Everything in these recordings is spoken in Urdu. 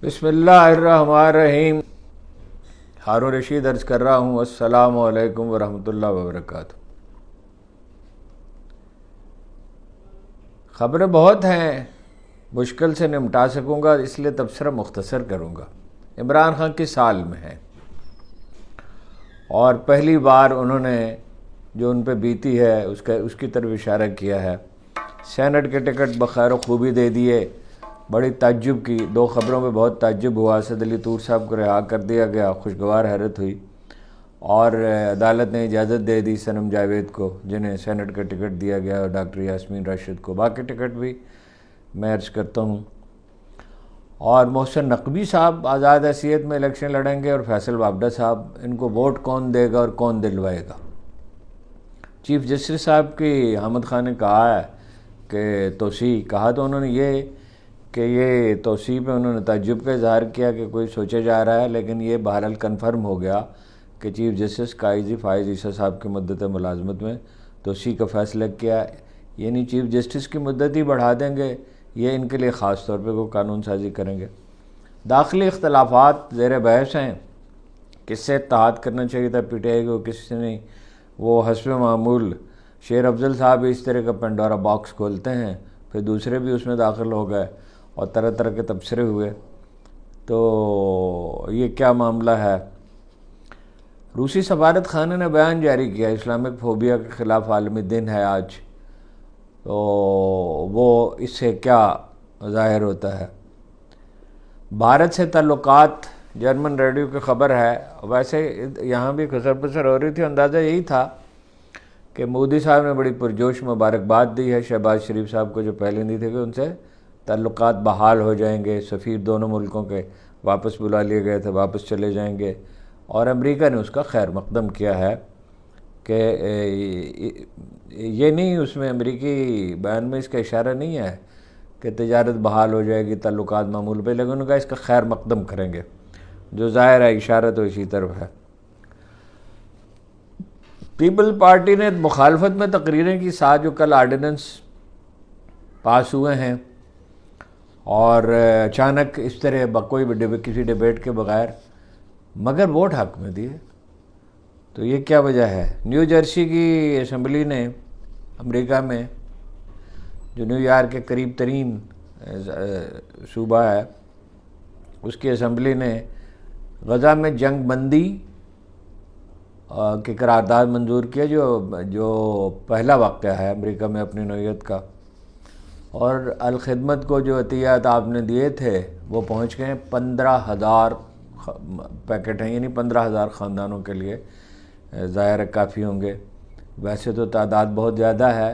بسم اللہ الرحمن الرحیم۔ ہارون رشید عرض کر رہا ہوں، السلام علیکم ورحمۃ اللہ وبرکاتہ۔ خبریں بہت ہیں، مشکل سے نمٹا سکوں گا، اس لیے تبصرہ مختصر کروں گا۔ عمران خان کی سال میں ہے اور پہلی بار انہوں نے جو ان پہ بیتی ہے اس کی طرف اشارہ کیا ہے۔ سینٹ کے ٹکٹ بخیر و خوبی دے دیے، بڑی تعجب کی، دو خبروں میں بہت تعجب ہوا۔ اسد علی طور صاحب کو رہا کر دیا گیا، خوشگوار حیرت ہوئی، اور عدالت نے اجازت دے دی صنم جاوید کو جنہیں سینٹ کا ٹکٹ دیا گیا، اور ڈاکٹر یاسمین راشد کو باقی ٹکٹ بھی میں عرض کرتا ہوں۔ اور محسن نقوی صاحب آزاد حیثیت میں الیکشن لڑیں گے، اور فیصل وابڈہ صاحب، ان کو ووٹ کون دے گا اور کون دلوائے گا؟ چیف جسٹس صاحب کی حامد خان نے کہا ہے کہ توسیع کہا، تو انہوں نے یہ توسیع پہ انہوں نے تعجب کا اظہار کیا کہ کوئی سوچا جا رہا ہے، لیکن یہ بہرحال کنفرم ہو گیا کہ چیف جسٹس قاضی فائز عیسیٰ صاحب کی مدت ملازمت میں توسیع کا فیصلہ کیا، یعنی چیف جسٹس کی مدت ہی بڑھا دیں گے، یہ ان کے لیے خاص طور پہ کوئی قانون سازی کریں گے۔ داخلی اختلافات زیر بحث ہیں، کس سے اتحاد کرنا چاہیے تھا پی ٹی آئی کو، کس سے نہیں۔ وہ حسب معمول شیر افضل صاحب اس طرح کا پنڈورا باکس کھولتے ہیں، پھر دوسرے بھی اس میں داخل ہو گئے اور طرح طرح کے تبصرے ہوئے۔ تو یہ کیا معاملہ ہے؟ روسی سفارت خانے نے بیان جاری کیا، اسلامک فوبیا کے خلاف عالمی دن ہے آج، تو وہ اس سے کیا ظاہر ہوتا ہے؟ بھارت سے تعلقات، جرمن ریڈیو کی خبر ہے، ویسے یہاں بھی خسر پسر ہو رہی تھی، اندازہ یہی تھا کہ مودی صاحب نے بڑی پرجوش مبارکباد دی ہے شہباز شریف صاحب کو، جو پہلے نہیں تھے، کہ ان سے تعلقات بحال ہو جائیں گے، سفیر دونوں ملکوں کے واپس بلا لیے گئے تھے، واپس چلے جائیں گے، اور امریکہ نے اس کا خیر مقدم کیا ہے کہ یہ نہیں، اس میں امریکی بیان میں اس کا اشارہ نہیں ہے کہ تجارت بحال ہو جائے گی، تعلقات معمول پہ، لیکن ان کا اس کا خیر مقدم کریں گے، جو ظاہر ہے اشارہ تو اسی طرف ہے۔ پیپل پارٹی نے مخالفت میں تقریریں کی ساتھ، جو کل آرڈیننس پاس ہوئے ہیں، اور اچانک اس طرح کوئی کسی ڈیبیٹ کے بغیر، مگر ووٹ حق میں دیے، تو یہ کیا وجہ ہے؟ نیو جرسی کی اسمبلی نے، امریکہ میں جو نیو یارک کے قریب ترین صوبہ ہے، اس کی اسمبلی نے غزہ میں جنگ بندی کی قرارداد منظور کیا، جو پہلا واقعہ ہے امریکہ میں اپنی نوعیت کا، اور الخدمت کو جو عطیات آپ نے دیے تھے وہ پہنچ گئے 15,000 پیکٹ ہیں، یعنی 15,000 خاندانوں کے لیے ظاہر کافی ہوں گے۔ ویسے تو تعداد بہت زیادہ ہے،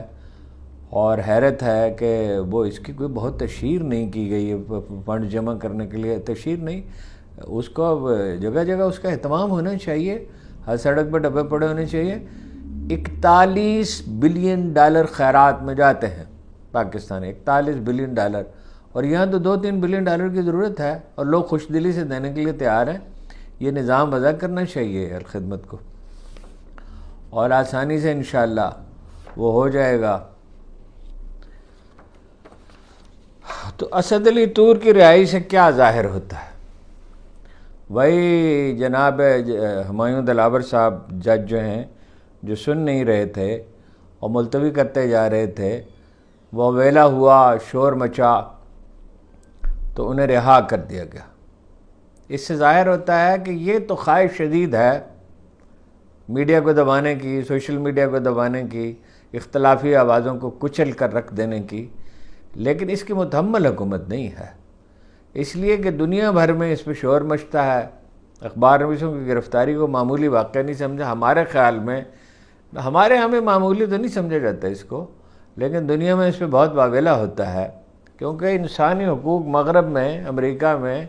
اور حیرت ہے کہ وہ اس کی کوئی بہت تشہیر نہیں کی گئی ہے، فنڈ جمع کرنے کے لیے تشہیر نہیں، اس کو جگہ جگہ اس کا اہتمام ہونا چاہیے، ہر سڑک پہ ڈبے پڑے ہونے چاہیے۔ 41 بلین ڈالر خیرات میں جاتے ہیں پاکستان، 41 بلین ڈالر، اور یہاں تو 2-3 بلین ڈالر کی ضرورت ہے، اور لوگ خوش دلی سے دینے کے لیے تیار ہیں۔ یہ نظام وضع کرنا چاہیے الخدمت کو، اور آسانی سے انشاءاللہ وہ ہو جائے گا۔ تو اسد علی طور کی رہائی سے کیا ظاہر ہوتا ہے؟ وہی جناب ہمایوں دلاور صاحب جج جو ہیں، جو سن نہیں رہے تھے اور ملتوی کرتے جا رہے تھے، وہ ویلا ہوا، شور مچا، تو انہیں رہا کر دیا گیا۔ اس سے ظاہر ہوتا ہے کہ یہ تو خواہش شدید ہے میڈیا کو دبانے کی، سوشل میڈیا کو دبانے کی، اختلافی آوازوں کو کچل کر رکھ دینے کی، لیکن اس کی متحمل حکومت نہیں ہے، اس لیے کہ دنیا بھر میں اس پہ شور مچتا ہے۔ اخبار نویسوں کی گرفتاری کو معمولی واقعہ نہیں سمجھا، ہمارے خیال میں، ہمارے ہمیں معمولی تو نہیں سمجھا جاتا اس کو، لیکن دنیا میں اس پہ بہت واویلا ہوتا ہے، کیونکہ انسانی حقوق مغرب میں، امریکہ میں،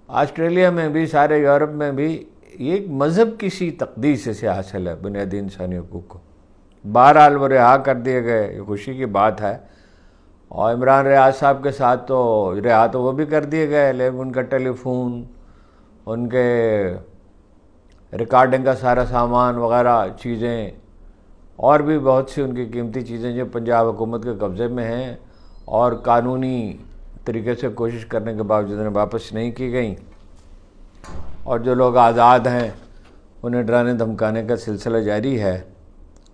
آسٹریلیا میں بھی، سارے یورپ میں بھی، یہ ایک مذہب کی سی تقدیس سے حاصل ہے بنیادی انسانی حقوق کو۔ بہرحال وہ رہا کر دیے گئے، یہ خوشی کی بات ہے، اور عمران ریاض صاحب کے ساتھ تو رہا تو وہ بھی کر دیے گئے، لیکن ان کا ٹیلی فون، ان کے ریکارڈنگ کا سارا سامان وغیرہ چیزیں، اور بھی بہت سی ان کی قیمتی چیزیں جو پنجاب حکومت کے قبضے میں ہیں، اور قانونی طریقے سے کوشش کرنے کے باوجود انہیں واپس نہیں کی گئیں، اور جو لوگ آزاد ہیں انہیں ڈرانے دھمکانے کا سلسلہ جاری ہے،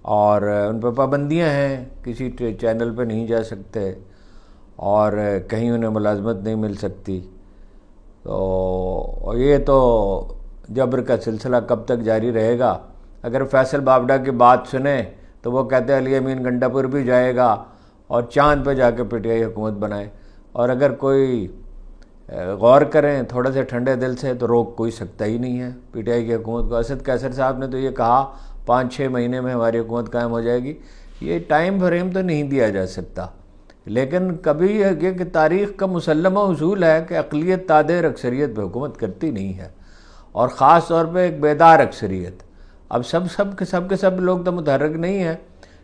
اور ان پہ پابندیاں ہیں، کسی چینل پہ نہیں جا سکتے اور کہیں انہیں ملازمت نہیں مل سکتی۔ تو یہ تو جبر کا سلسلہ کب تک جاری رہے گا؟ اگر فیصل بابڈا کی بات سنیں تو وہ کہتے ہیں علی امین گنڈا پور بھی جائے گا اور چاند پہ جا کے پی ٹی آئی حکومت بنائے، اور اگر کوئی غور کریں تھوڑے سے ٹھنڈے دل سے تو روک کوئی سکتا ہی نہیں ہے پی ٹی آئی کی حکومت کو۔ اسد قیصر صاحب نے تو یہ کہا 5-6 مہینے میں ہماری حکومت قائم ہو جائے گی، یہ ٹائم فریم تو نہیں دیا جا سکتا، لیکن کبھی یہ کہ تاریخ کا مسلمہ اصول ہے کہ اقلیت تادیر اکثریت پہ حکومت کرتی نہیں ہے، اور خاص طور پہ ایک بیدار اکثریت۔ اب سب کے سب لوگ تو متحرک نہیں ہیں،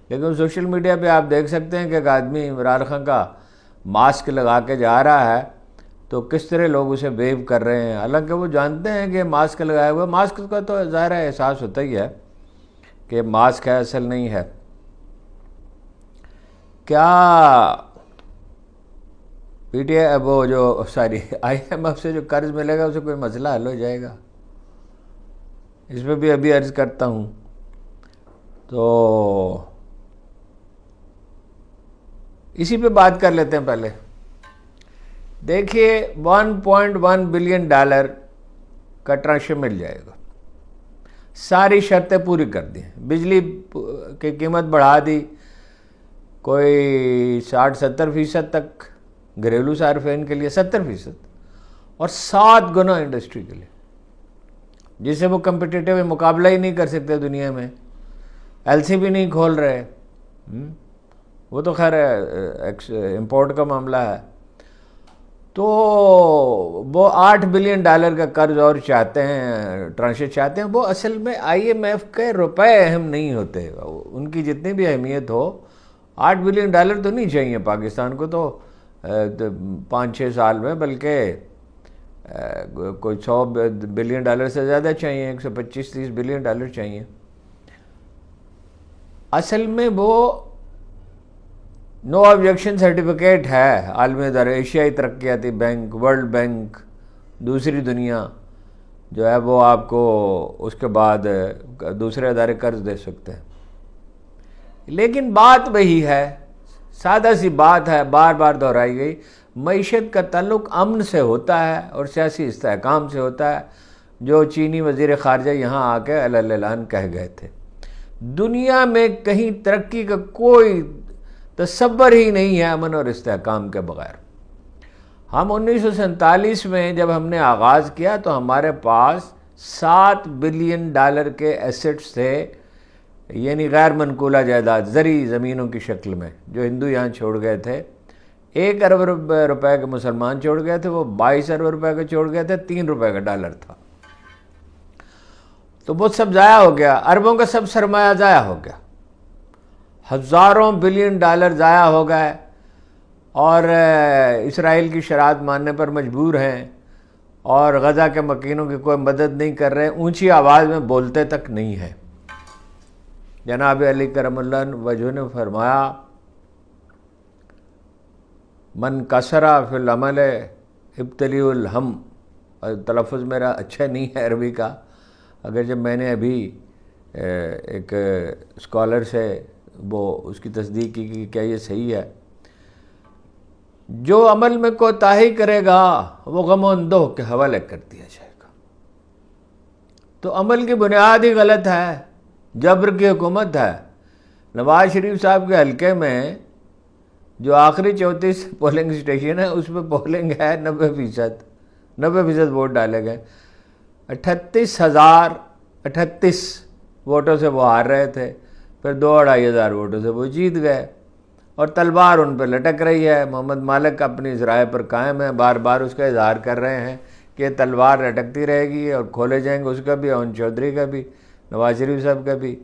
لیکن سوشل میڈیا پہ آپ دیکھ سکتے ہیں کہ ایک آدمی عمران خان کا ماسک لگا کے جا رہا ہے تو کس طرح لوگ اسے ویو کر رہے ہیں، حالانکہ وہ جانتے ہیں کہ ماسک لگایا ہوا، ماسک کا تو ظاہر ہے احساس ہوتا ہی ہے کہ ماسک ہے، اصل نہیں ہے۔ کیا پی ٹی آئی وہ جو آئی ایم ایف سے جو قرض ملے گا اسے کوئی مسئلہ حل ہو جائے گا؟ اس پہ بھی ابھی عرض کرتا ہوں۔ تو اسی پہ بات کر لیتے ہیں۔ پہلے دیکھیے 1.1 بلین ڈالر کا ٹرانشن مل جائے گا، ساری شرطیں پوری کر دی، بجلی کی قیمت بڑھا دی کوئی 60-70% تک گھریلو صارفین کے لیے، 70%، اور 7 گنا انڈسٹری کے لیے، جس سے وہ کمپٹیٹیو مقابلہ ہی نہیں کر سکتے دنیا میں، ایل سی بھی نہیں کھول رہے، وہ تو خیر امپورٹ کا معاملہ ہے۔ تو وہ 8 بلین ڈالر کا قرض اور چاہتے ہیں، ٹرانشن چاہتے ہیں۔ وہ اصل میں آئی ایم ایف کے روپے اہم نہیں ہوتے، ان کی جتنی بھی اہمیت ہو، 8 بلین ڈالر تو نہیں چاہیے پاکستان کو تو 5-6 سال میں، بلکہ کوئی 100 بلین ڈالر سے زیادہ چاہیے، 125-130 بلین ڈالر چاہیے۔ اصل میں وہ نو آبجیکشن سرٹیفکیٹ ہے عالمی ادارے، ایشیائی ترقیاتی بینک، ورلڈ بینک، دوسری دنیا جو ہے وہ آپ کو اس کے بعد دوسرے ادارے قرض دے سکتے ہیں۔ لیکن بات وہی ہے، سادہ سی بات ہے، بار بار دہرائی گئی، معیشت کا تعلق امن سے ہوتا ہے اور سیاسی استحکام سے ہوتا ہے، جو چینی وزیر خارجہ یہاں آ کے اعلان کہہ گئے تھے۔ دنیا میں کہیں ترقی کا کوئی تصور ہی نہیں ہے امن اور استحکام کے بغیر۔ ہم 1947 میں جب ہم نے آغاز کیا تو ہمارے پاس 7 بلین ڈالر کے ایسٹس تھے، یعنی غیر منقولہ جائیداد، زرعی زمینوں کی شکل میں، جو ہندو یہاں چھوڑ گئے تھے۔ 1 ارب روپے کے مسلمان چھوڑ گئے تھے، وہ 22 ارب روپے کے چھوڑ گئے تھے، 3 روپے کا ڈالر تھا۔ تو وہ سب ضائع ہو گیا، اربوں کا سب سرمایہ ضائع ہو گیا، ہزاروں بلین ڈالر ضائع ہو گئے، اور اسرائیل کی شرائط ماننے پر مجبور ہیں، اور غزہ کے مکینوں کی کوئی مدد نہیں کر رہے، اونچی آواز میں بولتے تک نہیں ہیں۔ جناب علی کرم اللہ وجہ نے فرمایا من کسرا فی العمل ابتلی الہم، تلفظ میرا اچھا نہیں ہے عربی کا، اگر جب میں نے ابھی ایک اسکالر سے وہ اس کی تصدیق کی کہ کیا یہ صحیح ہے، جو عمل میں کوتاہی کرے گا وہ غم و اندوہ کے حوالے کر دیا جائے گا۔ تو عمل کی بنیاد ہی غلط ہے، جبر کی حکومت ہے۔ نواز شریف صاحب کے حلقے میں جو آخری 34 پولنگ اسٹیشن ہے اس پہ پولنگ ہے 90% ووٹ ڈالے گئے، 38,038 ووٹوں سے وہ ہار رہے تھے، پھر 2-2.5 ہزار ووٹوں سے وہ جیت گئے، اور تلوار ان پہ لٹک رہی ہے۔ محمد مالک اپنی اس رائے پر قائم ہے، بار بار اس کا اظہار کر رہے ہیں کہ یہ تلوار لٹکتی رہے گی اور کھولے جائیں گے، اس کا بھی، اون چودھری کا بھی، نواز شریف صاحب کا بھی،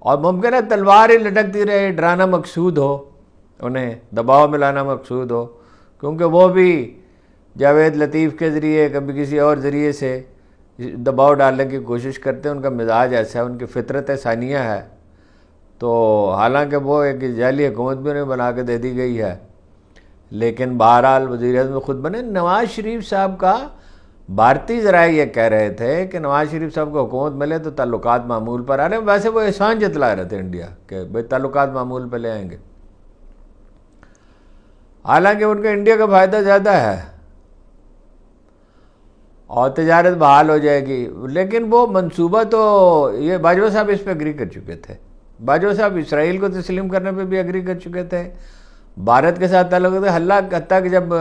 اور ممکن ہے تلوار ہی لٹکتی رہے، ڈرانا مقصود ہو، انہیں دباؤ میں لانا مقصود ہو، کیونکہ وہ بھی جاوید لطیف کے ذریعے کبھی کسی اور ذریعے سے دباؤ ڈالنے کی کوشش کرتے ہیں، ان کا مزاج ایسا ہے، ان کی فطرت ثانیہ ہے۔ تو حالانکہ وہ ایک جعلی حکومت بھی انہیں بنا کے دے دی گئی ہے، لیکن بہرحال وزیر اعظم خود بنے. نواز شریف صاحب کا بھارتی ذرائع یہ کہہ رہے تھے کہ نواز شریف صاحب کو حکومت ملے تو تعلقات معمول پر آ رہے ہیں. ویسے وہ احسان جتلا رہے تھے انڈیا کہ بھائی تعلقات معمول پہ لے آئیں گے، حالانکہ ان کا انڈیا کا فائدہ زیادہ ہے اور تجارت بحال ہو جائے گی. لیکن وہ منصوبہ تو یہ باجوہ صاحب اس پہ اگری کر چکے تھے. باجوہ صاحب اسرائیل کو تسلیم کرنے پہ بھی اگری کر چکے تھے، بھارت کے ساتھ تعلق تھے. حتیٰ کہ جب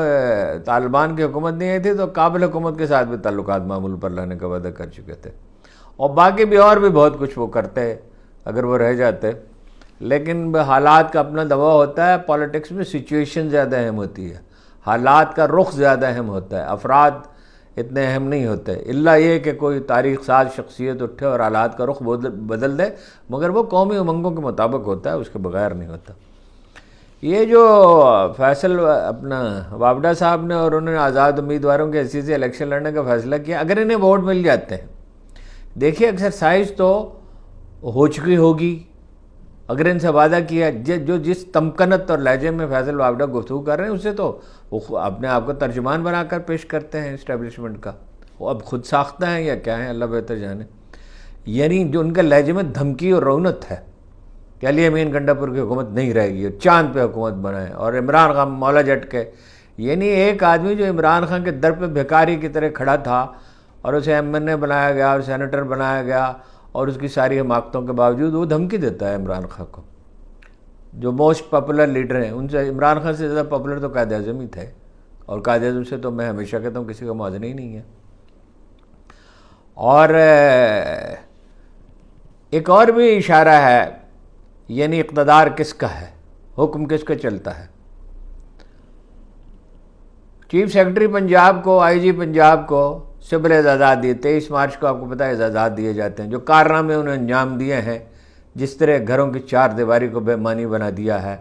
طالبان کی حکومت نہیں آئی تھی تو کابل حکومت کے ساتھ بھی تعلقات معمول پر لانے کا وعدہ کر چکے تھے، اور باقی بھی اور بھی بہت کچھ وہ کرتے اگر وہ رہ جاتے. لیکن حالات کا اپنا دباؤ ہوتا ہے. پالیٹکس میں سچویشن زیادہ اہم ہوتی ہے، حالات کا رخ زیادہ اہم ہوتا ہے، افراد اتنے اہم نہیں ہوتے، الا یہ کہ کوئی تاریخ ساز شخصیت اٹھے اور حالات کا رخ بدل دے، مگر وہ قومی امنگوں کے مطابق ہوتا ہے، اس کے بغیر نہیں ہوتا. یہ جو فیصل اپنا وابڈا صاحب نے اور انہوں نے آزاد امیدواروں کے حیثیت سے الیکشن لڑنے کا فیصلہ کیا، اگر انہیں ووٹ مل جاتے ہیں، دیکھیے ایکسرسائز تو ہو چکی ہوگی. اگر ان سے وعدہ کیا جو جس تمکنت اور لہجے میں فیصل وابڈا گفتگو کر رہے ہیں، اسے تو وہ اپنے آپ کو ترجمان بنا کر پیش کرتے ہیں اسٹیبلشمنٹ کا. وہ اب خود ساختہ ہیں یا کیا ہیں، اللہ بہتر جانے. یعنی جو ان کے لہجے میں دھمکی اور رونت ہے کہ علی امین گنڈاپور کی حکومت نہیں رہے گی اور چاند پہ حکومت بنائے، اور عمران خان مولا جٹ کے. یعنی ایک آدمی جو عمران خان کے در پہ بھکاری کی طرح کھڑا تھا اور اسے ایم این اے بنایا گیا اور سینیٹر بنایا گیا، اور اس کی ساری حماقتوں کے باوجود وہ دھمکی دیتا ہے عمران خان کو. جو موسٹ پاپولر لیڈر ہیں، ان سے عمران خان سے زیادہ پاپولر تو قائد اعظم ہی تھے، اور قائد اعظم سے تو میں ہمیشہ کہتا ہوں کسی کا موازنہ ہی نہیں ہے. اور ایک اور بھی اشارہ ہے، یعنی اقتدار کس کا ہے، حکم کس کا چلتا ہے. چیف سیکرٹری پنجاب کو، آئی جی پنجاب کو سبل اعزازات دیے. 23 مارچ کو آپ کو پتہ ہے اعزازات دیے جاتے ہیں. جو کارنامے انہیں انجام دیے ہیں، جس طرح گھروں کی چار دیواری کو بے معنی بنا دیا ہے،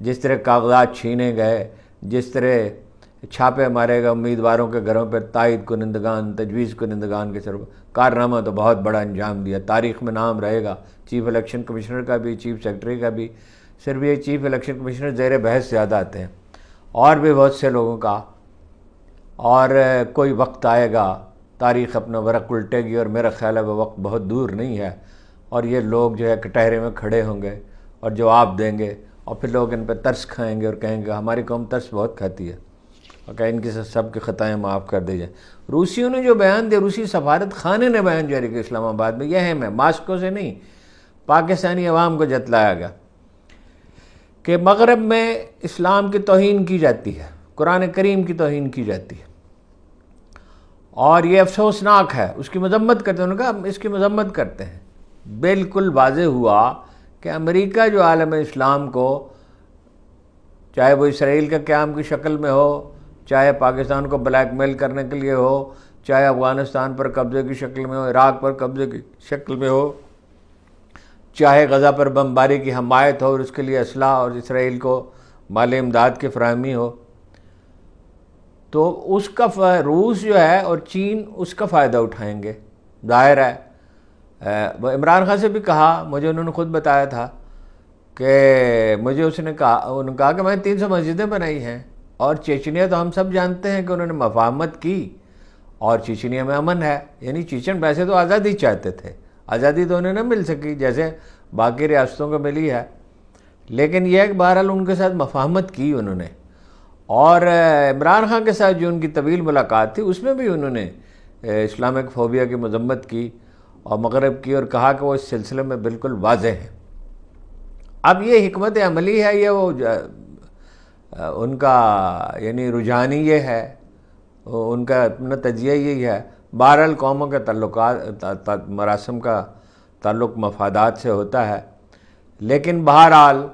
جس طرح کاغذات چھینے گئے، جس طرح چھاپے مارے گئے امیدواروں کے گھروں پر، تائید کنندگان، تجویز کنندگان کے سر، کارنامہ تو بہت بڑا انجام دیا. تاریخ میں نام رہے گا چیف الیکشن کمشنر کا بھی، چیف سیکرٹری کا بھی. صرف یہ چیف الیکشن کمشنر زیر بحث زیادہ آتے ہیں، اور بھی بہت سے لوگوں کا. اور کوئی وقت آئے گا، تاریخ اپنا ورق الٹے گی، اور میرا خیال ہے وہ وقت بہت دور نہیں ہے، اور یہ لوگ جو ہے کٹہرے میں کھڑے ہوں گے اور جواب دیں گے، اور پھر لوگ ان پہ ترس کھائیں گے اور کہیں گے ہماری قوم ترس بہت کھاتی ہے، اور کہ ان کی سب کی خطائیں معاف کر دی جائیں. روسیوں نے جو بیان دیا، روسی سفارت خانے نے بیان جاری کیا اسلام آباد میں، یہ اہم ہے، ماسکو سے نہیں، پاکستانی عوام کو جتلایا گیا کہ مغرب میں اسلام کی توہین کی جاتی ہے، قرآن کریم کی توہین کی جاتی ہے، اور یہ افسوسناک ہے. اس کی مذمت کرتے ہیں. انہوں نے کہا اس کی مذمت کرتے ہیں. بالکل واضح ہوا کہ امریکہ جو عالم اسلام کو، چاہے وہ اسرائیل کے قیام کی شکل میں ہو، چاہے پاکستان کو بلیک میل کرنے کے لیے ہو، چاہے افغانستان پر قبضے کی شکل میں ہو، عراق پر قبضے کی شکل میں ہو، چاہے غزہ پر بمباری کی حمایت ہو اور اس کے لیے اسلحہ اور اسرائیل کو مالی امداد کی فراہمی ہو، تو اس کا روس جو ہے اور چین اس کا فائدہ اٹھائیں گے. ظاہر ہے. عمران خان سے بھی کہا، مجھے انہوں نے خود بتایا تھا کہ مجھے انہوں نے کہا کہ میں 300 مسجدیں بنائی ہیں، اور چیچنیا تو ہم سب جانتے ہیں کہ انہوں نے مفاہمت کی، اور چیچنیا میں امن ہے. یعنی چیچن ویسے تو آزادی چاہتے تھے، آزادی تو انہیں نہ مل سکی جیسے باقی ریاستوں کو ملی ہے، لیکن یہ کہ بہرحال ان کے ساتھ مفاہمت کی انہوں نے. اور عمران خان کے ساتھ جو ان کی طویل ملاقات تھی، اس میں بھی انہوں نے اسلامک فوبیا کی مذمت کی اور مغرب کی، اور کہا کہ وہ اس سلسلے میں بالکل واضح ہیں. اب یہ حکمت عملی ہے، یہ وہ ان کا یعنی رجحانی یہ ہے، ان کا اپنا تجزیہ یہی ہے. بہرحال قوموں کے تعلقات، مراسم کا تعلق مفادات سے ہوتا ہے، لیکن بہرحال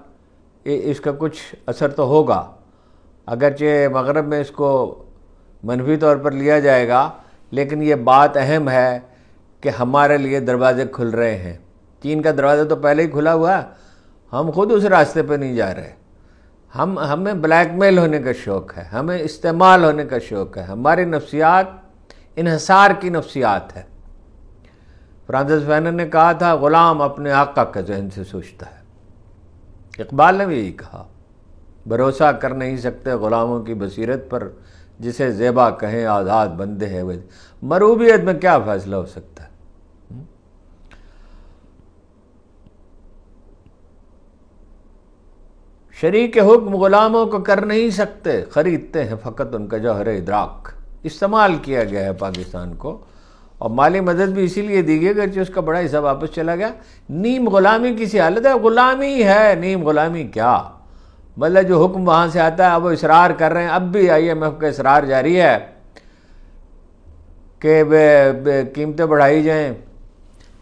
اس کا کچھ اثر تو ہوگا. اگرچہ مغرب میں اس کو منفی طور پر لیا جائے گا، لیکن یہ بات اہم ہے کہ ہمارے لیے دروازے کھل رہے ہیں. چین کا دروازہ تو پہلے ہی کھلا ہوا ہے، ہم خود اس راستے پہ نہیں جا رہے. ہمیں بلیک میل ہونے کا شوق ہے، ہمیں استعمال ہونے کا شوق ہے. ہماری نفسیات انحصار کی نفسیات ہے. فرانسس فینن نے کہا تھا غلام اپنے آقا کے ذہن سے سوچتا ہے. اقبال نے بھی یہی کہا. بھروسہ کر نہیں سکتے غلاموں کی بصیرت پر، جسے زیبا کہیں آزاد بندے ہیں وہ۔ مروبیت میں کیا فیصلہ ہو سکتا ہے؟ شریک حکم غلاموں کو کر نہیں سکتے، خریدتے ہیں فقط ان کا جوہر ادراک۔ استعمال کیا گیا ہے پاکستان کو، اور مالی مدد بھی اسی لیے دی گئی کہ اس کا بڑا حصہ واپس چلا گیا۔ نیم غلامی کسی حالت ہے، غلامی ہے، نیم غلامی کیا؟ مطلب جو حکم وہاں سے آتا ہے اب وہ اصرار کر رہے ہیں، اب بھی IMF کا اصرار جاری ہے کہ قیمتیں بڑھائی جائیں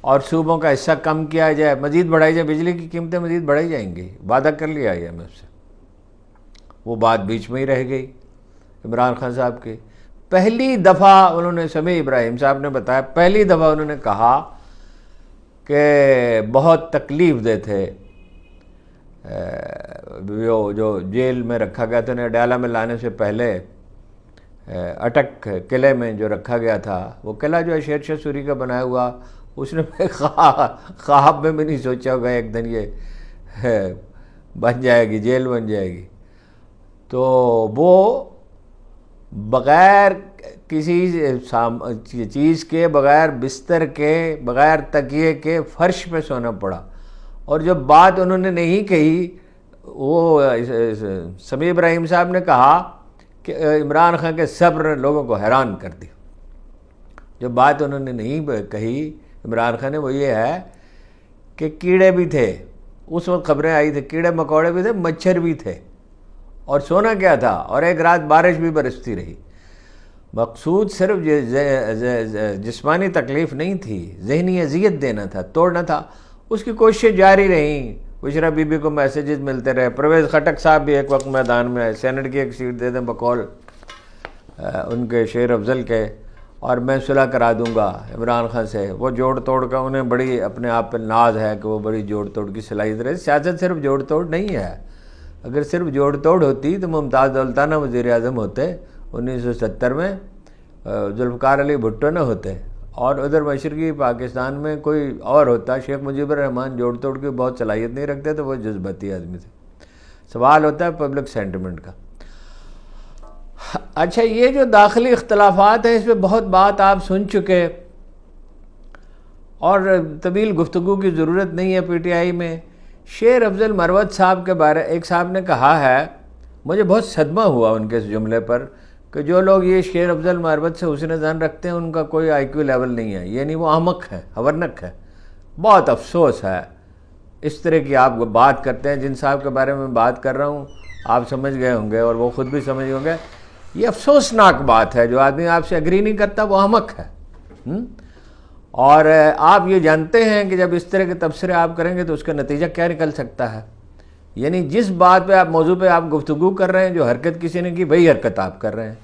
اور صوبوں کا حصہ کم کیا جائے، مزید بڑھائی جائے، بجلی کی قیمتیں مزید بڑھائی جائیں گی، وعدہ کر لیا IMF سے۔ وہ بات بیچ میں ہی رہ گئی عمران خان صاحب کی۔ پہلی دفعہ انہوں نے، سمیع ابراہیم صاحب نے بتایا، پہلی دفعہ انہوں نے کہا کہ بہت تکلیف دہ تھے جو جیل میں رکھا گیا تھا، انہیں اڈیالہ میں لانے سے پہلے اٹک قلعے میں جو رکھا گیا تھا، وہ قلعہ جو ہے شیر شاہ سوری کا بنایا ہوا، اس نے خواب میں بھی نہیں سوچا ہوگا ایک دن یہ بن جائے گی، جیل بن جائے گی۔ تو وہ بغیر کسی چیز کے، بغیر بستر کے، بغیر تکیے کے فرش پہ سونا پڑا۔ اور جو بات انہوں نے نہیں کہی، وہ سمیع ابراہیم صاحب نے کہا کہ عمران خان کے صبر نے لوگوں کو حیران کر دی۔ جو بات انہوں نے نہیں کہی عمران خان نے، وہ یہ ہے کہ کیڑے بھی تھے، اس وقت خبریں آئی تھیں، کیڑے مکوڑے بھی تھے، مچھر بھی تھے، اور سونا کیا تھا، اور ایک رات بارش بھی برستی رہی۔ مقصود صرف جسمانی تکلیف نہیں تھی، ذہنی اذیت دینا تھا، توڑنا تھا۔ اس کی کوششیں جاری رہیں، بشرا بی بی کو میسیجز ملتے رہے، پرویز خٹک صاحب بھی ایک وقت میدان میں آئے، سینٹ کی ایک سیٹ دے دیں بقول ان کے شیر افضل کے، اور میں صلح کرا دوں گا عمران خان سے۔ وہ جوڑ توڑ کا انہیں بڑی اپنے آپ پہ ناز ہے کہ وہ بڑی جوڑ توڑ کی صلاحیت رہے۔ سیاست صرف جوڑ توڑ نہیں ہے، اگر صرف جوڑ توڑ ہوتی تو ممتاز دولتانہ وزیر اعظم ہوتے 1970 میں، ذوالفقار علی بھٹو نہ ہوتے، اور ادھر مشرقی پاکستان میں کوئی اور ہوتا، شیخ مجیب الرحمن جوڑ توڑ کی بہت صلاحیت نہیں رکھتے تو وہ جذباتی آدمی تھے۔ سوال ہوتا ہے پبلک سینٹیمنٹ کا۔ اچھا، یہ جو داخلی اختلافات ہیں اس پہ بہت بات آپ سن چکے، اور طویل گفتگو کی ضرورت نہیں ہے۔ PTI میں شیر افضل مروت صاحب کے بارے ایک صاحب نے کہا ہے، مجھے بہت صدمہ ہوا ان کے اس جملے پر، کہ جو لوگ یہ شیر افضل مروت سے حسن ظن رکھتے ہیں ان کا کوئی IQ لیول نہیں ہے، یعنی وہ احمق ہے، حورنک ہے۔ بہت افسوس ہے اس طرح کی آپ بات کرتے ہیں۔ جن صاحب کے بارے میں بات کر رہا ہوں آپ سمجھ گئے ہوں گے، اور وہ خود بھی سمجھ ہوں گے، یہ افسوسناک بات ہے۔ جو آدمی آپ سے اگری نہیں کرتا وہ احمق ہے۔ اور آپ یہ جانتے ہیں کہ جب اس طرح کے تبصرے آپ کریں گے تو اس کا نتیجہ کیا نکل سکتا ہے۔ یعنی جس بات پہ آپ، موضوع پہ آپ گفتگو کر رہے ہیں، جو حرکت کسی نے کی وہی حرکت آپ کر رہے ہیں۔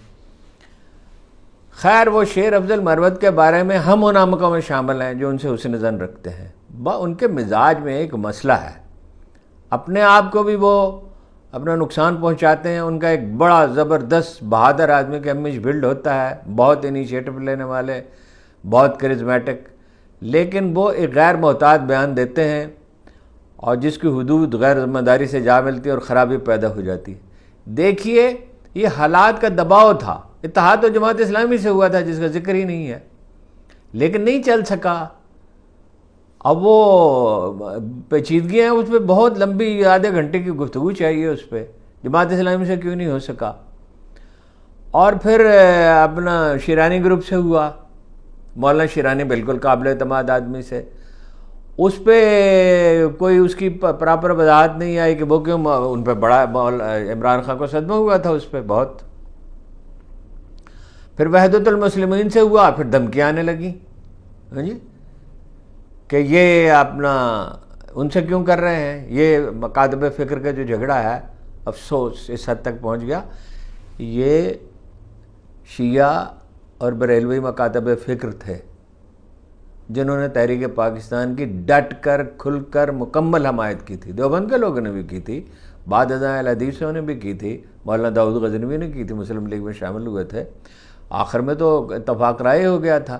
خیر، وہ شیر افضل مروت کے بارے میں ہم ان احمقوں میں شامل ہیں جو ان سے حسن ظن رکھتے ہیں۔ ان کے مزاج میں ایک مسئلہ ہے، اپنے آپ کو بھی وہ اپنا نقصان پہنچاتے ہیں۔ ان کا ایک بڑا زبردست بہادر آدمی کا امیج بلڈ ہوتا ہے، بہت انیشیٹو لینے والے، بہت کرزمیٹک، لیکن وہ ایک غیر محتاط بیان دیتے ہیں، اور جس کی حدود غیر ذمہ داری سے جا ملتی ہے اور خرابی پیدا ہو جاتی ہے۔ دیکھیے، یہ حالات کا دباؤ تھا، اتحاد تو جماعت اسلامی سے ہوا تھا جس کا ذکر ہی نہیں ہے، لیکن نہیں چل سکا۔ اب وہ پیچیدگیاں ہیں، اس پہ بہت لمبی آدھے گھنٹے کی گفتگو چاہیے، اس پہ جماعت اسلامی سے کیوں نہیں ہو سکا۔ اور پھر اپنا شیرانی گروپ سے ہوا، مولانا شیرانی بالکل قابل اعتماد آدمی سے، اس پہ کوئی اس کی پراپر وضاحت نہیں آئی کہ وہ کیوں، ان پہ بڑا عمران خان کو صدمہ ہوا تھا اس پہ بہت۔ پھر وحدت المسلمین سے ہوا، پھر دھمکیاں آنے لگیں جی کہ یہ اپنا ان سے کیوں کر رہے ہیں۔ یہ مکاتب فکر کا جو جھگڑا ہے، افسوس اس حد تک پہنچ گیا، یہ شیعہ اور بریلوی مکاتب فکر تھے جنہوں نے تحریک پاکستان کی ڈٹ کر، کھل کر مکمل حمایت کی تھی۔ دیوبند کے لوگوں نے بھی کی تھی، بعد ازاں اہل حدیثوں نے بھی کی تھی، مولانا داؤد غزنوی نے کی تھی، مسلم لیگ میں شامل ہوئے تھے۔ آخر میں تو اتفاق رائے ہو گیا تھا،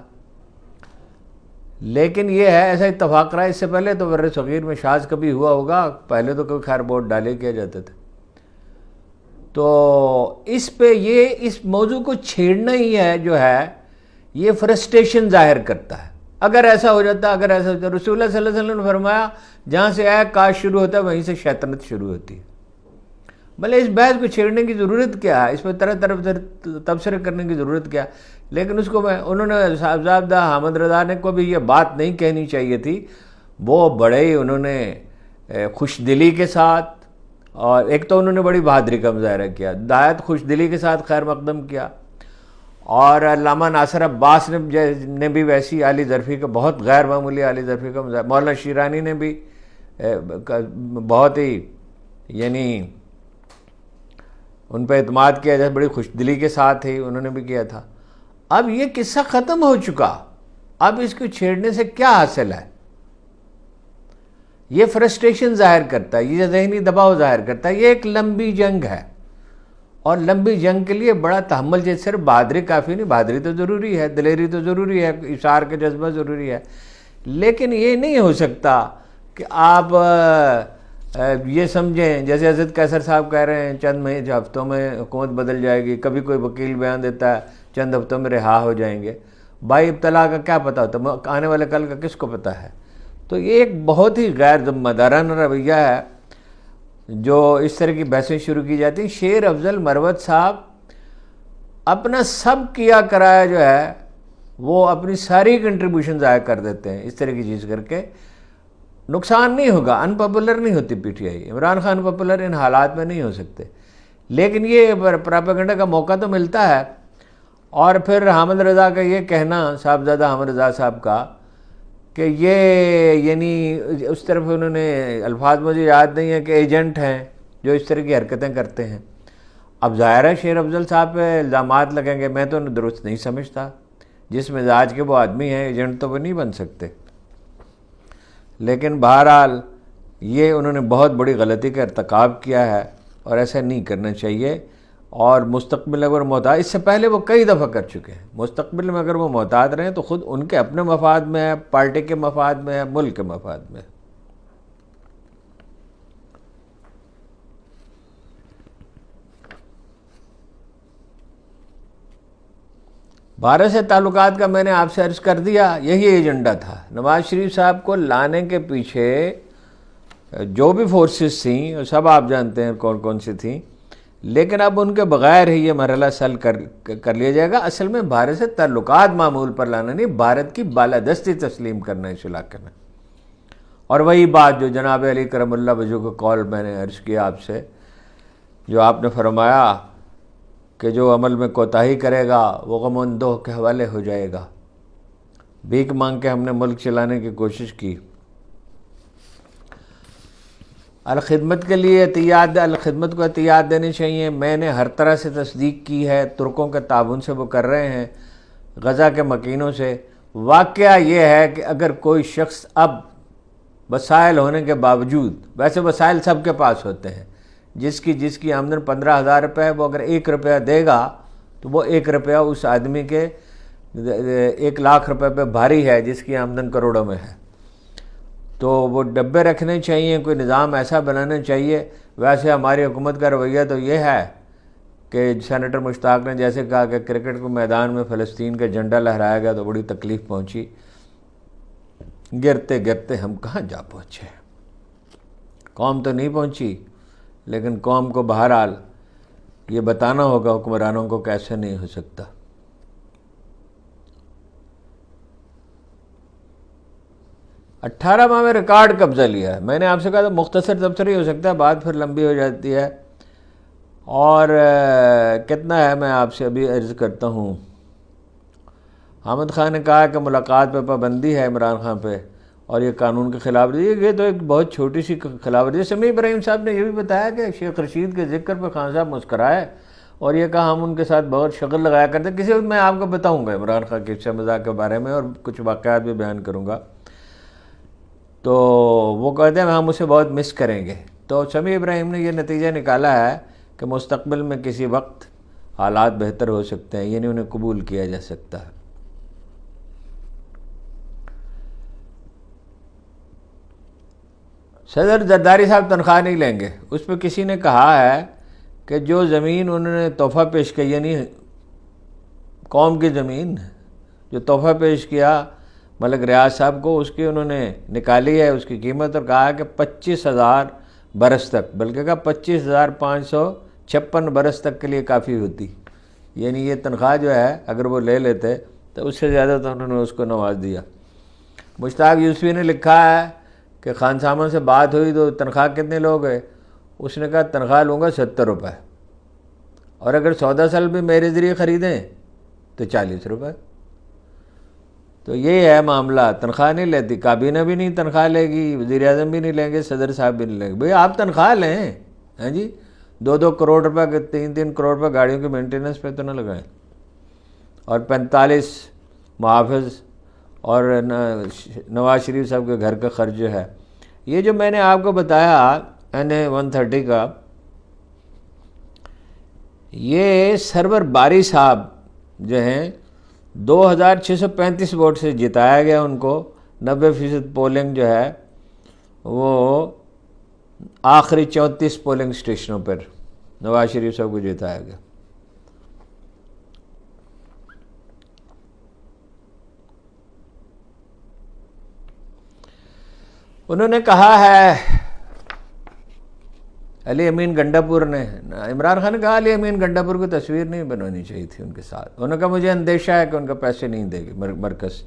لیکن یہ ہے ایسا اتفاق رائے اس سے پہلے تو بر صغیر میں شاذ کبھی ہوا ہوگا، پہلے تو کوئی خیر ووٹ ڈالے کیا جاتے تھے۔ تو اس پہ یہ اس موضوع کو چھیڑنا ہی ہے جو ہے یہ فرسٹریشن ظاہر کرتا ہے. اگر ایسا ہو جاتا رسول اللہ صلی اللہ علیہ وسلم نے فرمایا جہاں سے کاش شروع ہوتا ہے وہیں سے شیطنت شروع ہوتی ہے. بھلے اس بحث کو چھیڑنے کی ضرورت کیا ہے, اس پہ طرح طرح تبصرے کرنے کی ضرورت کیا, لیکن اس کو انہوں نے صاحبزادہ حامد رضا نے کو بھی یہ بات نہیں کہنی چاہیے تھی. وہ بڑے ہی انہوں نے خوش دلی کے ساتھ, اور ایک تو انہوں نے بڑی بہادری کا مظاہرہ کیا, دعایت خوش دلی کے ساتھ خیر مقدم کیا, اور علامہ ناصر عباس نے بھی ویسی عالی ظرفی کا بہت غیر معمولی عالی ظرفی کا مظاہرہ, مولانا شیرانی نے بھی بہت ہی یعنی ان پہ اعتماد کیا جیسے بڑی خوش دلی کے ساتھ ہی انہوں نے بھی کیا تھا. اب یہ قصہ ختم ہو چکا, اب اس کو چھیڑنے سے کیا حاصل ہے؟ یہ فرسٹریشن ظاہر کرتا ہے, یہ ذہنی دباؤ ظاہر کرتا ہے. یہ ایک لمبی جنگ ہے, اور لمبی جنگ کے لیے بڑا تحمل, جیسے صرف بہادری کافی نہیں, بہادری تو ضروری ہے, دلیری تو ضروری ہے, اشار کا جذبہ ضروری ہے, لیکن یہ نہیں ہو سکتا کہ آپ یہ سمجھیں جیسے حضرت قیصر صاحب کہہ رہے ہیں چند ہفتوں میں حکومت بدل جائے گی, کبھی کوئی وکیل بیان دیتا ہے چند ہفتوں میں رہا ہو جائیں گے. بھائی ابتلا کا کیا پتہ ہوتا, آنے والے کل کا کس کو پتہ ہے؟ تو یہ ایک بہت ہی غیر ذمہ دارانہ رویہ ہے جو اس طرح کی بحثیں شروع کی جاتی ہیں. شیر افضل مروت صاحب اپنا سب کیا کرایا جو ہے وہ اپنی ساری کنٹریبیوشن ضائع کر دیتے ہیں اس طرح کی چیز کر کے. نقصان نہیں ہوگا, ان پاپولر نہیں ہوتی P T I, Imran Khan popular in حالات میں نہیں ہو سکتے, لیکن یہ پراپیگنڈا کا موقع تو ملتا ہے. اور پھر حامد رضا کا یہ کہنا, صاحبزادہ حامد رضا صاحب کا, کہ یہ یعنی اس طرف انہوں نے الفاظ مجھے یاد نہیں ہے کہ ایجنٹ ہیں جو اس طرح کی حرکتیں کرتے ہیں. اب ظاہر ہے شیر افضل صاحب پہ الزامات لگیں گے, میں تو انہیں درست نہیں سمجھتا, جس مزاج کے وہ آدمی ہیں ایجنٹ تو وہ نہیں بن سکتے. لیکن بہرحال یہ انہوں نے بہت بڑی غلطی کا ارتکاب کیا ہے, اور ایسا نہیں کرنا چاہیے. اور مستقبل میں اگر محتاط, اس سے پہلے وہ کئی دفعہ کر چکے ہیں, مستقبل میں اگر وہ محتاط رہیں تو خود ان کے اپنے مفاد میں ہے, پارٹی کے مفاد میں ہے, ملک کے مفاد میں ہے. بھارت سے تعلقات کا میں نے آپ سے عرض کر دیا, یہی ایجنڈا تھا. نواز شریف صاحب کو لانے کے پیچھے جو بھی فورسز تھیں سب آپ جانتے ہیں کون کون سی تھیں, لیکن اب ان کے بغیر ہی یہ مرحلہ سل کر لیا جائے گا. اصل میں بھارت سے تعلقات معمول پر لانا نہیں, بھارت کی بالادستی تسلیم کرنا اس علاقے میں. اور وہی بات جو جناب علی کرم اللہ وجہ کا کال میں نے عرض کیا آپ سے, جو آپ نے فرمایا کہ جو عمل میں کوتاہی کرے گا وہ غم و اندوہ کے حوالے ہو جائے گا. بھیک مانگ کے ہم نے ملک چلانے کی کوشش کی, الخدمت کے لیے الخدمت کو عطیات دینے چاہیے. میں نے ہر طرح سے تصدیق کی ہے, ترکوں کے تعاون سے وہ کر رہے ہیں, غزہ کے مکینوں سے. واقعہ یہ ہے کہ اگر کوئی شخص اب وسائل ہونے کے باوجود, ویسے وسائل سب کے پاس ہوتے ہیں, جس کی آمدن 15,000 روپے ہے, وہ اگر 1 روپیہ دے گا تو وہ 1 روپیہ اس آدمی کے 1 لاکھ روپے پہ بھاری ہے جس کی آمدن کروڑوں میں ہے. تو وہ ڈبے رکھنے چاہیے, کوئی نظام ایسا بنانا چاہیے. ویسے ہماری حکومت کا رویہ تو یہ ہے کہ سینیٹر مشتاق نے جیسے کہا کہ کرکٹ کے میدان میں فلسطین کا جھنڈا لہرایا گیا تو بڑی تکلیف پہنچی. گرتے گرتے ہم کہاں جا پہنچے, قوم تو نہیں پہنچی, لیکن قوم کو بہرحال یہ بتانا ہوگا حکمرانوں کو کیسے نہیں ہو سکتا. اٹھارہ ماہ میں ریکارڈ قبضہ لیا ہے. میں نے آپ سے کہا تو مختصر تبصرہ ہی ہو سکتا ہے, بات پھر لمبی ہو جاتی ہے. اور کتنا ہے میں آپ سے ابھی عرض کرتا ہوں. حامد خان نے کہا کہ ملاقات پہ پابندی ہے عمران خان پہ, اور یہ قانون کے خلاف ورزی. یہ تو ایک بہت چھوٹی سی خلاف ورزی. سمیع ابراہیم صاحب نے یہ بھی بتایا کہ شیخ رشید کے ذکر پہ خان صاحب مسکرائے اور یہ کہا ہم ان کے ساتھ بہت شغل لگایا کرتے. کسی وقت میں آپ کو بتاؤں گا عمران خان کے مذاق کے بارے میں, اور کچھ واقعات بھی بیان کروں گا. تو وہ کہتے ہیں ہم اسے بہت مس کریں گے. تو سمیع ابراہیم نے یہ نتیجہ نکالا ہے کہ مستقبل میں کسی وقت حالات بہتر ہو سکتے ہیں, یعنی انہیں قبول کیا جا سکتا ہے. صدر زرداری صاحب تنخواہ نہیں لیں گے, اس پہ کسی نے کہا ہے کہ جو زمین انہوں نے تحفہ پیش کی، یعنی قوم کی زمین جو تحفہ پیش کیا ملک ریاض صاحب کو، اس کی انہوں نے نکالی ہے اس کی قیمت، اور کہا کہ 25,000 برس تک، بلکہ کہا 25,556 برس تک کے لیے کافی ہوتی، یعنی یہ تنخواہ جو ہے اگر وہ لے لیتے تو اس سے زیادہ تو انہوں نے اس کو نواز دیا۔ مشتاق یوسفی نے لکھا ہے کہ خان سامان سے بات ہوئی تو تنخواہ کتنے لوگ ہیں، اس نے کہا تنخواہ لوں گا 70 روپے، اور اگر 14 سال بھی میرے ذریعے خریدیں تو 40 روپے۔ تو یہ ہے معاملہ، تنخواہ نہیں لیتی، کابینہ بھی نہیں تنخواہ لے گی، وزیر اعظم بھی نہیں لیں گے، صدر صاحب بھی نہیں لیں گے۔ بھئی آپ تنخواہ لیں، ہاں جی، 2 کروڑ روپے کے 3 کروڑ روپے گاڑیوں کی مینٹیننس پہ تو نہ لگائیں، اور 45 محافظ اور نواز شریف صاحب کے گھر کا خرچ جو ہے۔ یہ جو میں نے آپ کو بتایا NA-130 کا، یہ سرور باری صاحب جو ہیں 2,635 ووٹ سے جتایا گیا ان کو، 90% پولنگ جو ہے وہ آخری 34 پولنگ اسٹیشنوں پر نواز شریف صاحب کو جتایا گیا۔ انہوں نے کہا ہے علی امین گنڈاپور نے، عمران خان نے کہا علی امین گنڈاپور کو تصویر نہیں بنوانی چاہیے تھی ان کے ساتھ، انہوں نے کہا مجھے اندیشہ ہے کہ ان کا پیسے نہیں دے گی مرکز۔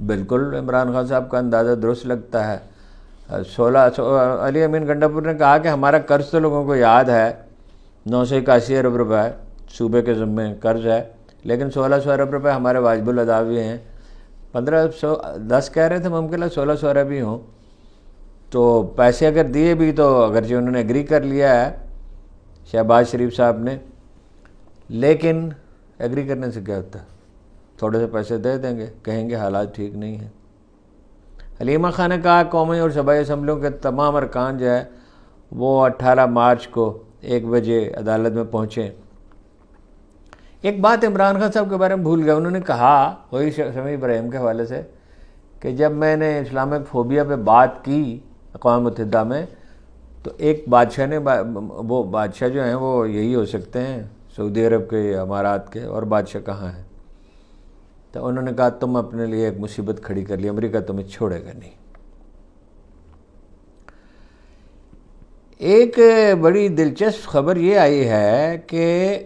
بالکل عمران خان صاحب کا اندازہ درست لگتا ہے۔ علی امین گنڈاپور نے کہا کہ ہمارا قرض تو لوگوں کو یاد ہے، 981 ارب روپے صوبے کے ذمے قرض ہے، لیکن 1600 ارب روپے ہمارے واجب الادا بھی ہیں، 1510 کہہ رہے تھے، ممکن ہے 1600 ارب بھی ہوں، تو پیسے اگر دیے بھی تو اگرچہ انہوں نے ایگری کر لیا ہے شہباز شریف صاحب نے، لیکن ایگری کرنے سے کیا ہوتا ہے، تھوڑے سے پیسے دے دیں گے، کہیں گے حالات ٹھیک نہیں ہیں۔ حلیمہ خان نے کہا قومی اور صوبائی اسمبلیوں کے تمام ارکان جو ہے وہ 18 مارچ کو 1 بجے عدالت میں پہنچیں۔ ایک بات عمران خان صاحب کے بارے میں بھول گیا، انہوں نے کہا وہی سمیع ابراہیم کے حوالے سے کہ جب میں نے اسلامک فوبیا پہ بات کی اقوام متحدہ میں، تو ایک بادشاہ نے، وہ بادشاہ جو ہیں وہ یہی ہو سکتے ہیں سعودی عرب کے یا امارات کے، اور بادشاہ کہاں ہیں؟ تو انہوں نے کہا تم اپنے لیے ایک مصیبت کھڑی کر لی، امریکہ تمہیں چھوڑے گا نہیں۔ ایک بڑی دلچسپ خبر یہ آئی ہے کہ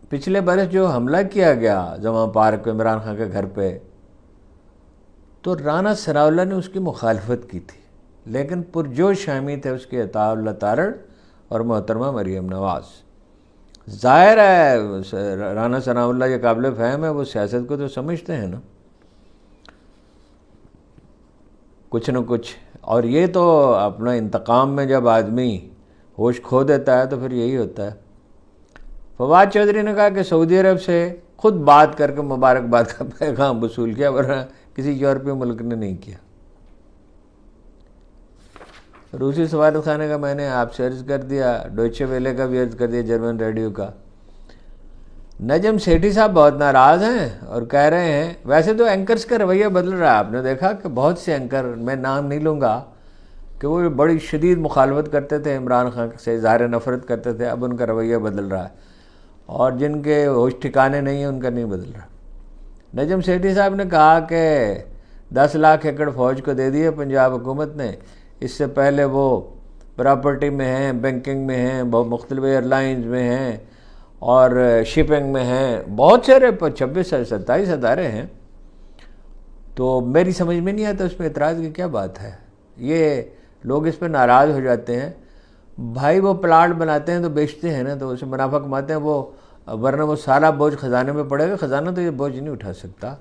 پچھلے برس جو حملہ کیا گیا زواں پارک عمران خان کے گھر پہ، تو رانا ثناءاللہ نے اس کی مخالفت کی تھی، لیکن پرجوش حامی تھے اس کے عطاء اللہ تارڑ اور محترمہ مریم نواز۔ ظاہر ہے رانا ثناءاللہ یہ قابل فہم ہے، وہ سیاست کو تو سمجھتے ہیں نا کچھ نہ کچھ، اور یہ تو اپنا انتقام میں جب آدمی ہوش کھو دیتا ہے تو پھر یہی ہوتا ہے۔ فواد چودھری نے کہا کہ سعودی عرب سے خود بات کر کے مبارکباد کا پیغام وصول کیا، ورنہ کسی یورپی ملک نے نہیں کیا۔ روسی سفارت خانے کا میں نے آپ سے عرض کر دیا، ڈویچے ویلے کا بھی عرض کر دیا، جرمن ریڈیو کا۔ نجم سیٹھی صاحب بہت ناراض ہیں اور کہہ رہے ہیں، ویسے تو اینکرز کا رویہ بدل رہا ہے، آپ نے دیکھا کہ بہت سے اینکر، میں نام نہیں لوں گا، کہ وہ بڑی شدید مخالفت کرتے تھے عمران خان سے، اظہار نفرت کرتے تھے، اب ان کا رویہ بدل رہا ہے، اور جن کے ہوش ٹھکانے نہیں ہیں ان کا نہیں بدل رہا۔ نجم سیٹھی صاحب نے کہا کہ 10 لاکھ ایکڑ فوج کو دے دیے پنجاب حکومت نے، اس سے پہلے وہ پراپرٹی میں ہیں، بینکنگ میں ہیں، بہت مختلف ایئر لائنز میں ہیں، اور شپنگ میں ہیں، بہت سارے 26-27 ادارے ہیں۔ تو میری سمجھ میں نہیں آتا اس میں اعتراض کی کیا بات ہے، یہ لوگ اس پہ ناراض ہو جاتے ہیں۔ بھائی وہ پلاٹ بناتے ہیں تو بیچتے ہیں نا، تو اسے منافع کماتے ہیں، وہ ورنہ وہ سارا بوجھ خزانے میں پڑے گا، خزانہ تو یہ بوجھ نہیں اٹھا سکتا۔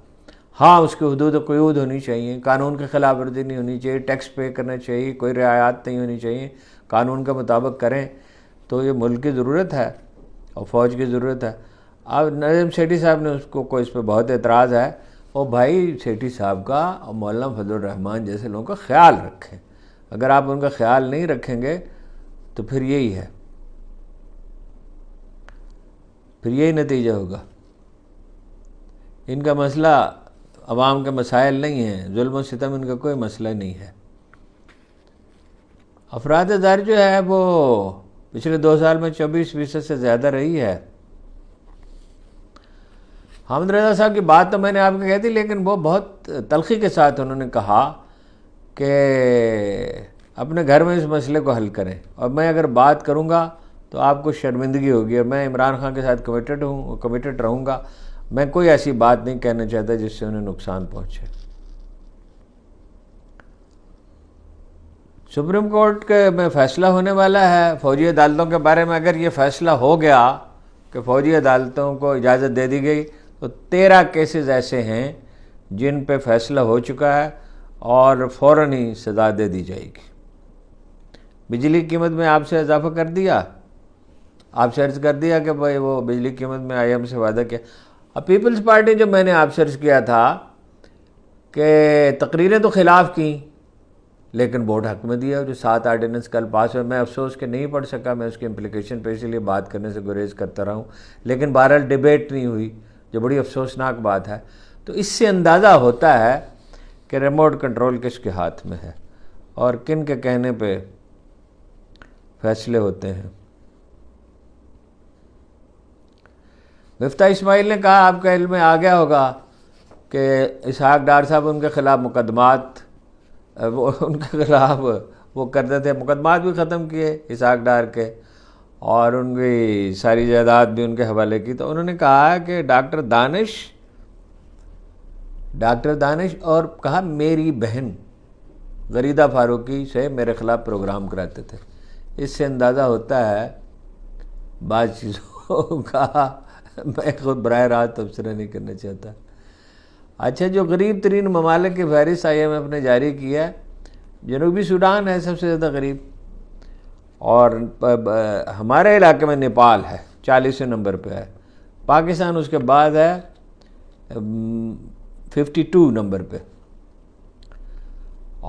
ہاں اس کے حدود و قیود ہونی چاہیے، قانون کی خلاف ورزی نہیں ہونی چاہیے، ٹیکس پے کرنا چاہیے، کوئی رعایات نہیں ہونی چاہیے، قانون کے مطابق کریں، تو یہ ملک کی ضرورت ہے اور فوج کی ضرورت ہے۔ اب نجم سیٹھی صاحب نے اس پہ بہت اعتراض ہے، اور بھائی سیٹھی صاحب کا اور مولانا فضل الرحمان جیسے لوگوں کا خیال رکھیں، اگر آپ ان کا خیال نہیں رکھیں گے تو پھر یہی ہے، پھر یہی نتیجہ ہوگا۔ ان کا مسئلہ عوام کے مسائل نہیں ہیں، ظلم و ستم ان کا کوئی مسئلہ نہیں ہے۔ افراد زر جو ہے وہ پچھلے 2 سال میں 24% سے زیادہ رہی ہے۔ حامد رضا صاحب کی بات تو میں نے آپ کو کہی تھی، لیکن وہ بہت تلخی کے ساتھ انہوں نے کہا کہ اپنے گھر میں اس مسئلے کو حل کریں، اور میں اگر بات کروں گا تو آپ کو شرمندگی ہوگی، اور میں عمران خان کے ساتھ کمیٹڈ رہوں گا۔ میں کوئی ایسی بات نہیں کہنا چاہتا جس سے انہیں نقصان پہنچے۔ سپریم کورٹ کے میں فیصلہ ہونے والا ہے فوجی عدالتوں کے بارے میں۔ اگر یہ فیصلہ ہو گیا کہ فوجی عدالتوں کو اجازت دے دی گئی تو 13 کیسز ایسے ہیں جن پہ فیصلہ ہو چکا ہے اور فوراً ہی سزا دے دی جائے گی۔ بجلی کی قیمت میں آپ سے اضافہ کر دیا، آپ سے عرض کر دیا کہ بھائی وہ بجلی کی قیمت میں IM سے وعدہ کیا۔ اب پیپلز پارٹی جو میں نے آپ سے عرض کیا تھا کہ تقریریں تو خلاف کی لیکن ووٹ حق میں دیا، جو 7 آرڈیننس کل پاس ہوئے۔ میں افسوس کہ نہیں پڑھ سکا، میں اس کی امپلیکیشن پہ اسی لیے بات کرنے سے گریز کرتا رہا ہوں، لیکن بہرحال ڈیبیٹ نہیں ہوئی، جو بڑی افسوسناک بات ہے۔ تو اس سے اندازہ ہوتا ہے کہ ریموٹ کنٹرول کس کے ہاتھ میں ہے اور کن کے کہنے پہ فیصلے ہوتے ہیں۔ مفتاح اسماعیل نے کہا، آپ کا علم میں آ گیا ہوگا کہ اسحاق ڈار صاحب ان کے خلاف مقدمات ان کے خلاف وہ کرتے تھے، مقدمات بھی ختم کیے اسحاق ڈار کے، اور ان کی ساری جائیداد بھی ان کے حوالے کی۔ تو انہوں نے کہا کہ ڈاکٹر دانش اور کہا میری بہن غریدہ فاروقی سے میرے خلاف پروگرام کراتے تھے۔ اس سے اندازہ ہوتا ہے بعض چیزوں کا، میں خود براہ راست تبصرہ نہیں کرنا چاہتا۔ اچھا، جو غریب ترین ممالک کی فہرست IMF نے جاری کی ہے، جنوبی سوڈان ہے سب سے زیادہ غریب، اور ہمارے علاقے میں نیپال ہے 40 نمبر پہ ہے، پاکستان اس کے بعد ہے 52 نمبر پہ،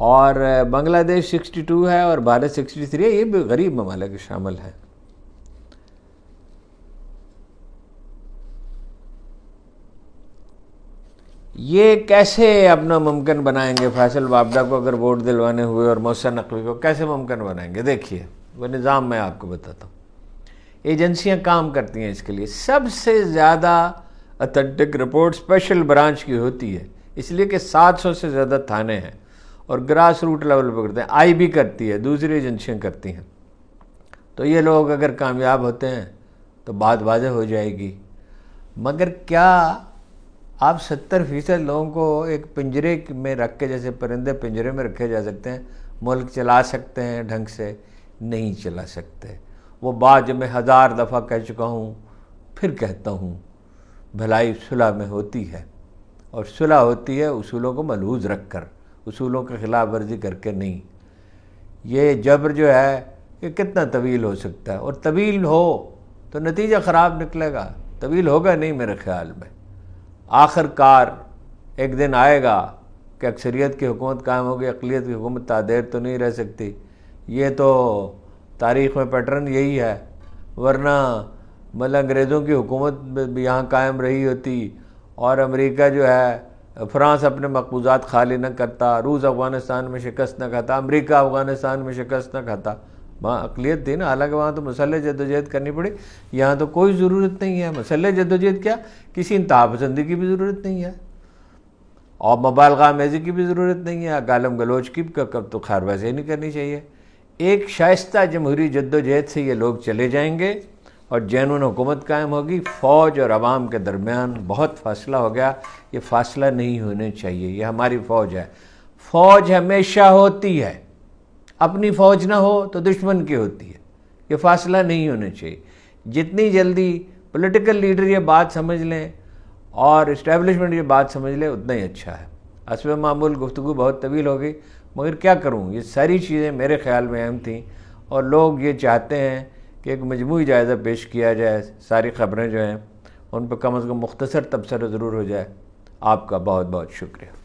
اور بنگلہ دیش 62 ہے اور بھارت 63 ہے۔ یہ بھی غریب ممالک شامل ہیں۔ یہ کیسے اپنا ممکن بنائیں گے؟ فیصل وابڈہ کو اگر ووٹ دلوانے ہوئے اور محسن نقوی کو کیسے ممکن بنائیں گے؟ دیکھیے وہ نظام میں آپ کو بتاتا ہوں۔ ایجنسیاں کام کرتی ہیں اس کے لیے۔ سب سے زیادہ اتھینٹک رپورٹ اسپیشل برانچ کی ہوتی ہے، اس لیے کہ 700 سے زیادہ تھانے ہیں اور گراس روٹ لیول پہ کرتے ہیں۔ IB کرتی ہے، دوسری ایجنسیاں کرتی ہیں۔ تو یہ لوگ اگر کامیاب ہوتے ہیں تو بات واضح ہو جائے گی۔ مگر کیا آپ 70% لوگوں کو ایک پنجرے میں رکھ کے، جیسے پرندے پنجرے میں رکھے جا سکتے ہیں، ملک چلا سکتے ہیں؟ ڈھنگ سے نہیں چلا سکتے۔ وہ بات جو میں 1000 دفعہ کہہ چکا ہوں، پھر کہتا ہوں، بھلائی صلح میں ہوتی ہے، اور صلح ہوتی ہے اصولوں کو ملحوظ رکھ کر، اصولوں کے خلاف ورزی کر کے نہیں۔ یہ جبر جو ہے یہ کتنا طویل ہو سکتا ہے، اور طویل ہو تو نتیجہ خراب نکلے گا، طویل ہوگا نہیں میرے خیال میں۔ آخر کار ایک دن آئے گا کہ اکثریت کی حکومت قائم ہوگی، اقلیت کی حکومت تادیر تو نہیں رہ سکتی۔ یہ تو تاریخ میں پیٹرن یہی ہے، ورنہ انگریزوں کی حکومت بھی یہاں قائم رہی ہوتی، اور امریکہ جو ہے، فرانس اپنے مقبوضات خالی نہ کرتا، روس افغانستان میں شکست نہ کھاتا، امریکہ افغانستان میں شکست نہ کھاتا۔ وہاں اقلیت تھی نا، حالانکہ وہاں تو مسلح جدوجہد کرنی پڑی، یہاں تو کوئی ضرورت نہیں ہے مسلح جدوجہد، کیا کسی انتہا پسندی کی بھی ضرورت نہیں ہے، اور مبالغہ آمیزی کی بھی ضرورت نہیں ہے، گالم گلوچ کی تو خیر ویسے ہی نہیں کرنی چاہیے۔ ایک شائستہ جمہوری جدوجہد سے یہ لوگ چلے جائیں گے اور جینون حکومت قائم ہوگی۔ فوج اور عوام کے درمیان بہت فاصلہ ہو گیا، یہ فاصلہ نہیں ہونے چاہیے۔ یہ ہماری فوج ہے، فوج ہمیشہ ہوتی ہے، اپنی فوج نہ ہو تو دشمن کی ہوتی ہے، یہ فاصلہ نہیں ہونا چاہیے۔ جتنی جلدی پولیٹیکل لیڈر یہ بات سمجھ لیں اور اسٹیبلشمنٹ یہ بات سمجھ لے اتنا ہی اچھا ہے۔ حسب معمول گفتگو بہت طویل ہو گئی، مگر کیا کروں، یہ ساری چیزیں میرے خیال میں اہم تھیں، اور لوگ یہ چاہتے ہیں کہ ایک مجموعی جائزہ پیش کیا جائے، ساری خبریں جو ہیں ان پہ کم از کم مختصر تبصرہ ضرور ہو جائے۔ آپ کا بہت بہت شکریہ۔